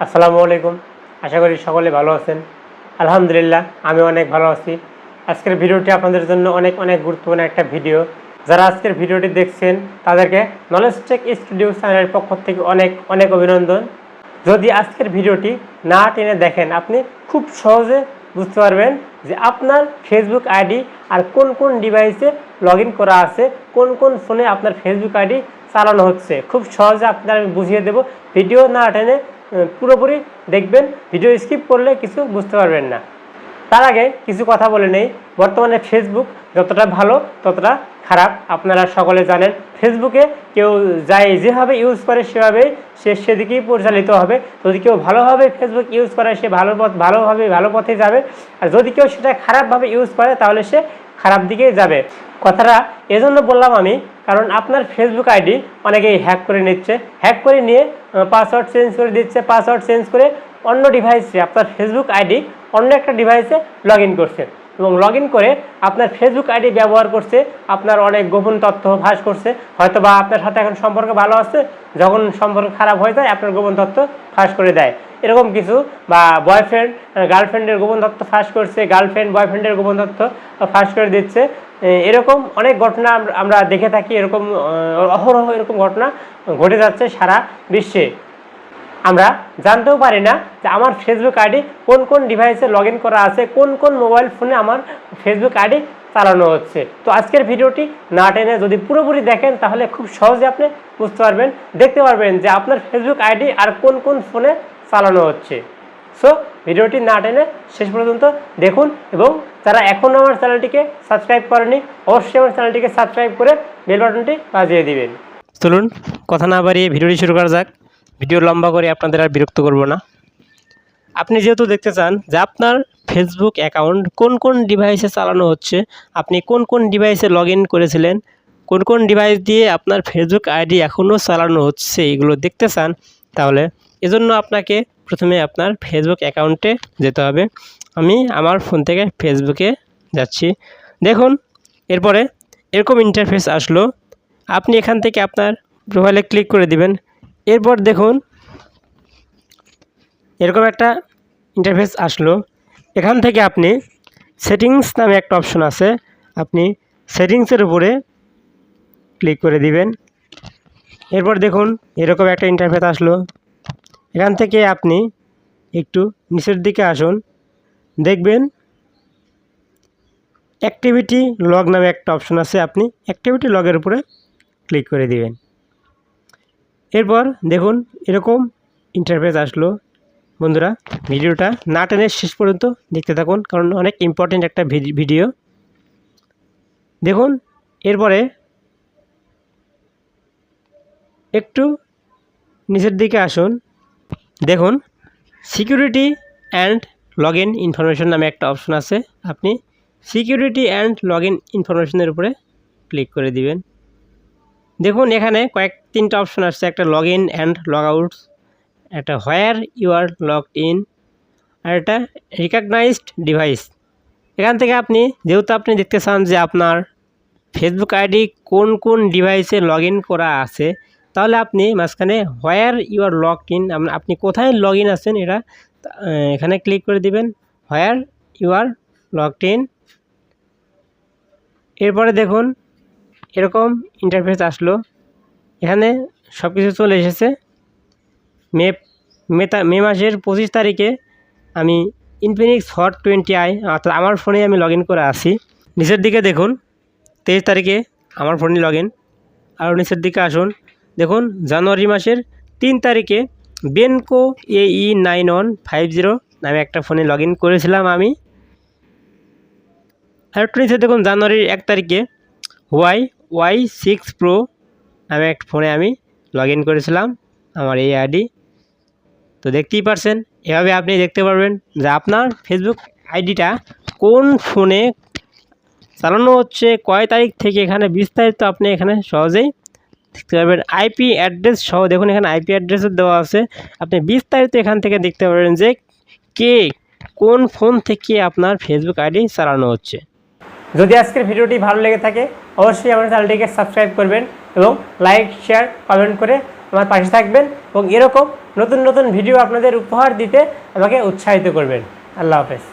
আসসালামু আলাইকুম। আশা করি সকলে ভালো আছেন। আলহামদুলিল্লাহ আমি অনেক ভালো আছি। আজকের ভিডিওটি আপনাদের জন্য অনেক গুরুত্বপূর্ণ একটা ভিডিও। যারা আজকের ভিডিওটি দেখছেন তাদেরকে নলেজ টেক স্টুডিও চ্যানেলের পক্ষ থেকে অনেক অভিনন্দন। যদি আজকের ভিডিওটি না টেনে দেখেন আপনি খুব সহজে বুঝতে পারবেন যে আপনার ফেসবুক আইডি আর কোন ডিভাইসে লগ ইন করা আছে, কোন ফোনে আপনার ফেসবুক আইডি চালানো হচ্ছে। খুব সহজে আপনার আমি বুঝিয়ে দেব। ভিডিও না টেনে পুরোপুরি দেখবেন, ভিডিও স্কিপ করলে কিছু বুঝতে পারবেন না। তার আগে কিছু কথা বলে নেই। বর্তমানে ফেসবুক যতটা ভালো ততটা খারাপ আপনারা সকলে জানেন। ফেসবুকে কেউ যেভাবে ইউজ করে সেভাবেই সেদিকেই পরিচালিত হবে। যদি কেউ ভালোভাবে ফেসবুক ইউজ করে সে ভালো পথে যাবে, আর যদি কেউ সেটা খারাপভাবে ইউজ করে তাহলে সে খারাপ দিকেই যাবে। কথাটা এজন্য বললাম আমি, কারণ আপনার ফেসবুক আইডি অনেকেই হ্যাক করে নিচ্ছে, হ্যাক করে নিয়ে পাসওয়ার্ড চেঞ্জ করে দিচ্ছে, পাসওয়ার্ড চেঞ্জ করে অন্য ডিভাইসে আপনার ফেসবুক আইডি অন্য একটা ডিভাইসে লগ ইন করছে এবং লগ ইন করে আপনার ফেসবুক আইডি ব্যবহার করছে, আপনার অনেক গোপন তথ্য ফাঁস করছে। হয়তো বা আপনার সাথে এখন সম্পর্ক ভালো আছে, যখন সম্পর্ক খারাপ হয়ে যায় আপনার গোপন তথ্য ফাঁস করে দেয়, এরকম কিছু। বা বয়ফ্রেন্ড গার্লফ্রেন্ডের গোপন তথ্য ফাঁস করছে, গার্লফ্রেন্ড বয়ফ্রেন্ডের গোপন তথ্য ফাঁস করে দিচ্ছে। এরকম অনেক ঘটনা আমরা দেখে থাকি। এরকম অহরহ এরকম ঘটনা ঘটে যাচ্ছে সারা বিশ্বে। আমরা জানতেও পারি না যে আমার ফেসবুক আইডি কোন ডিভাইসে লগ ইন করা আছে, কোন মোবাইল ফোনে আমার ফেসবুক আইডি চালানো হচ্ছে। তো আজকের ভিডিওটি না টেনে যদি পুরোপুরি দেখেন তাহলে খুব সহজে আপনি বুঝতে পারবেন, দেখতে পারবেন যে আপনার ফেসবুক আইডি আর কোন ফোনে চালানো হচ্ছে। সো ভিডিওটি না টেনে শেষ পর্যন্ত দেখুন, এবং যারা এখনও আমার চ্যানেলটিকে সাবস্ক্রাইব করেনি অবশ্যই আমার চ্যানেলটিকে সাবস্ক্রাইব করে বেল বাটনটি বাজিয়ে দিবেন। চলুন কথা না বাড়িয়ে ভিডিওটি শুরু করা যাক। ভিডিও লম্বা করে আপনাদের আর বিরক্ত করব না। আপনি যেহেতু দেখতে চান যে আপনার ফেসবুক অ্যাকাউন্ট কোন ডিভাইসে চালানো হচ্ছে, আপনি কোন ডিভাইসে লগ ইন করেছিলেন, কোন ডিভাইস দিয়ে আপনার ফেসবুক আইডি এখনও চালানো হচ্ছে, এগুলো দেখতে চান, তাহলে এজন্য আপনাকে প্রথমে আপনার ফেসবুক অ্যাকাউন্টে যেতে হবে। আমি আমার ফোন থেকে ফেসবুকে যাচ্ছি। দেখুন এরপরে এরকম ইন্টারফেস আসলো। আপনি এখান থেকে আপনার প্রোফাইলে ক্লিক করে দিবেন। এরপর দেখুন এরকম একটা ইন্টারফেস আসলো। এখান থেকে আপনি সেটিংস নামে একটা অপশন আছে, আপনি সেটিংসের উপরে ক্লিক করে দিবেন। এরপর দেখুন এরকম একটা ইন্টারফেস আসলো। এখান থেকে আপনি একটু নিচের দিকে আসুন, দেখবেন অ্যাক্টিভিটি লগ নামে একটা অপশন আছে, আপনি অ্যাক্টিভিটি লগের উপরে ক্লিক করে দিবেন। এরপর দেখুন এরকম ইন্টারফেস আসলো। বন্ধুরা ভিডিওটা না টেনে শেষ পর্যন্ত দেখতে থাকুন, কারণ অনেক ইম্পর্টেন্ট একটা ভিডিও। দেখুন এরপরে একটু নিচের দিকে আসুন, দেখুন security and log in information নামে একটা অপশন আছে, আপনি সিকিউরিটি অ্যান্ড লগ ইন ইনফরমেশনের উপরে ক্লিক করে দিবেন। দেখুন এখানে তিনটা অপশন আসছে, একটা log in and log out, একটা where you are logged in, আর একটা রিকগনাইজড ডিভাইস। এখান থেকে আপনি যেহেতু আপনি দেখতে চান যে আপনার ফেসবুক আইডি কোন ডিভাইসে লগ ইন করা আছে, তাহলে আপনি মাঝখানে where you are logged in, আপনি কোথায় লগ ইন আছেন এটা এখানে ক্লিক করে দিবেন, where you are logged in. এরপরে দেখুন এরকম ইন্টারফেস আসলো। এখানে সব কিছু চলে এসেছে। মে মাসের 25 তারিখে আমি ইনফিনিক্স হট 20i অর্থাৎ আমার ফোনে আমি লগ ইন করে আসি। নিচের দিকে দেখুন 23 তারিখে আমার ফোনে লগ ইন। আরও নিচের দিকে আসুন, দেখুন জানুয়ারি মাসের 3 তারিখে বেনকো AE9150 নামে একটা ফোনে লগ ইন করেছিলাম আমি। আর একটু নিচে দেখুন জানুয়ারির 1 তারিখে Y6 Pro নামে একটা ফোনে আমি লগ ইন করেছিলাম আমার এই আইডি। তো দেখতেই পারছেন, এভাবে আপনি দেখতে পারবেন যে আপনার ফেসবুক আইডিটা কোন ফোনে চালানো হচ্ছে, কয় তারিখ থেকে, এখানে বিস্তারিত আপনি এখানে সহজেই দেখতে পারবেন। আইপি অ্যাড্রেস সহ দেখুন এখানে আইপি অ্যাড্রেসও দেওয়া আছে, আপনি বিস্তারিত এখান থেকে দেখতে পারবেন যে কে কোন ফোন থেকে আপনার ফেসবুক আইডি চালানো হচ্ছে। যদি আজকের ভিডিওটি ভালো লেগে থাকে অবশ্যই আমার চ্যানেলটিকে সাবস্ক্রাইব করবেন এবং লাইক শেয়ার কমেন্ট করে আমার পাশে থাকবেন এবং এরকম নতুন নতুন ভিডিও আপনাদের উপহার দিতে আমাকে উৎসাহিত করবেন। আল্লাহ হাফেজ।